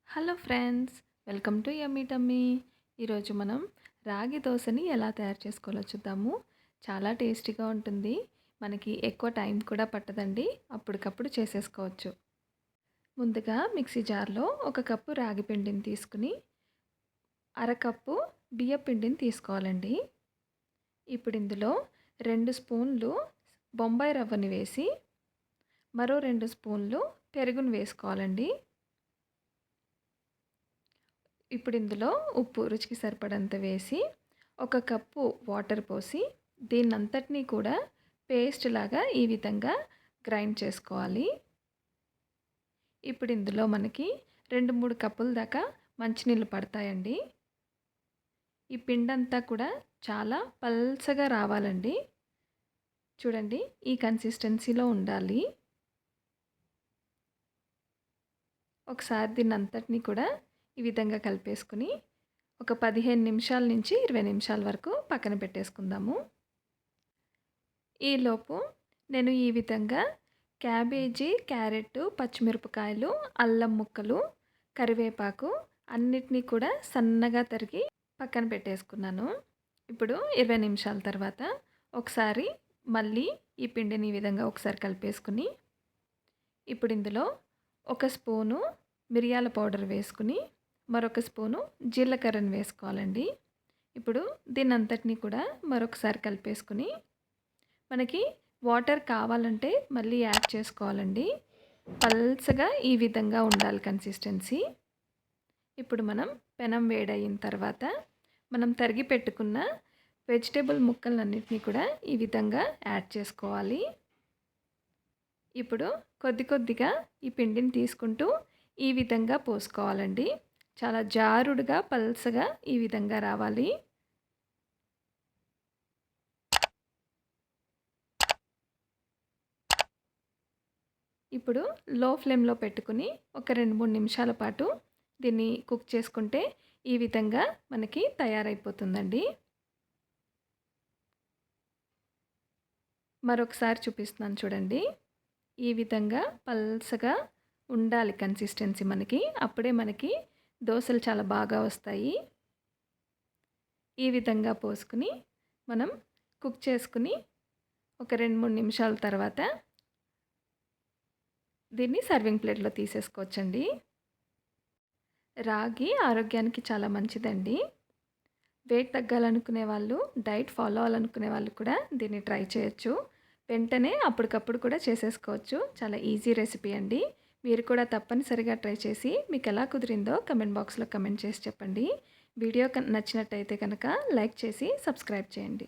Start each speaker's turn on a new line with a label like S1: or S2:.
S1: Hello friends, welcome to yummy tummy. ఈరోజు మనం రాగి దోశని ఎలా తయారు చేసుకోవాలో చూద్దాము. చాలా టేస్టీగా ఉంటుంది. మనకి ఎక్కువ టైం కూడా పట్టదండి. అప్పటికప్పుడు చేసేసుకోవచ్చు. ముందుగా మిక్సీ జార్లో ఒక కప్పు రాగి పిండిని తీసుకుని అరకప్పు బియ్య పిండిని తీసుకోవాలండి. ఇప్పుడు ఇందులో 2 స్పూన్లు బొంబాయి రవ్వని వేసి మరో 2 స్పూన్లు పెరుగును వేసుకోవాలండి. ఇప్పుడు ఇందులో ఉప్పు రుచికి సరిపడంత వేసి ఒక కప్పు వాటర్ పోసి దీన్నంతటినీ కూడా పేస్ట్ లాగా ఈ విధంగా గ్రైండ్ చేసుకోవాలి. ఇప్పుడు ఇందులో మనకి 2-3 కప్పుల దాకా మంచినీళ్ళు పడతాయండి. ఈ పిండంతా కూడా చాలా పల్చగా రావాలండి. చూడండి, ఈ కన్సిస్టెన్సీలో ఉండాలి. ఒకసారి దీన్నంతటినీ కూడా ఈ విధంగా కలిపేసుకుని ఒక 15 నిమిషాల నుంచి 20 నిమిషాల వరకు పక్కన పెట్టేసుకుందాము. ఈలోపు నేను ఈ విధంగా క్యాబేజీ, క్యారెట్, పచ్చిమిరపకాయలు, అల్లం ముక్కలు, కరివేపాకు అన్నిటినీ కూడా సన్నగా తరిగి పక్కన పెట్టేసుకున్నాను. ఇప్పుడు 20 నిమిషాల తర్వాత ఒకసారి మళ్ళీ ఈ పిండిని ఈ విధంగా ఒకసారి కలిపేసుకుని ఇప్పుడు ఇందులో ఒక స్పూను మిరియాల పౌడర్ వేసుకుని మరొక స్పూను జీలకర్రను వేసుకోవాలండి. ఇప్పుడు దీన్నంతటినీ కూడా మరొకసారి కలిపేసుకుని మనకి వాటర్ కావాలంటే మళ్ళీ యాడ్ చేసుకోవాలండి. పల్చగా ఈ విధంగా ఉండాలి కన్సిస్టెన్సీ. ఇప్పుడు మనం పెనం వేడయిన తర్వాత మనం తరిగి పెట్టుకున్న వెజిటేబుల్ ముక్కలన్నిటినీ కూడా ఈ విధంగా యాడ్ చేసుకోవాలి. ఇప్పుడు కొద్ది కొద్దిగా ఈ పిండిని తీసుకుంటూ ఈ విధంగా పోసుకోవాలండి. చాలా జారుడుగా పల్చగా ఈ విధంగా రావాలి. ఇప్పుడు లో ఫ్లేమ్లో పెట్టుకుని ఒక 2-3 నిమిషాల పాటు దీన్ని కుక్ చేసుకుంటే ఈ విధంగా మనకి తయారైపోతుందండి. మరొకసారి చూపిస్తున్నాను చూడండి. ఈ విధంగా పల్చగా ఉండాలి కన్సిస్టెన్సీ మనకి. అప్పుడే మనకి దోశలు చాలా బాగా వస్తాయి. ఈ విధంగా పోసుకుని మనం కుక్ చేసుకుని ఒక 2-3 నిమిషాల తర్వాత దీన్ని సర్వింగ్ ప్లేట్లో తీసేసుకోవచ్చండి. రాగి ఆరోగ్యానికి చాలా మంచిదండి. వెయిట్ తగ్గాలనుకునే వాళ్ళు, డైట్ ఫాలో అవ్వాలనుకునే వాళ్ళు కూడా దీన్ని ట్రై చేయొచ్చు. వెంటనే అప్పటికప్పుడు కూడా చేసేసుకోవచ్చు. చాలా ఈజీ రెసిపీ అండి. మీరు కూడా తప్పనిసరిగా ట్రై చేసి మీకు ఎలా కుదిరిందో కమెంట్ బాక్స్లో కమెంట్ చేసి చెప్పండి. వీడియో నచ్చినట్టయితే కనుక లైక్ చేసి సబ్స్క్రైబ్ చేయండి.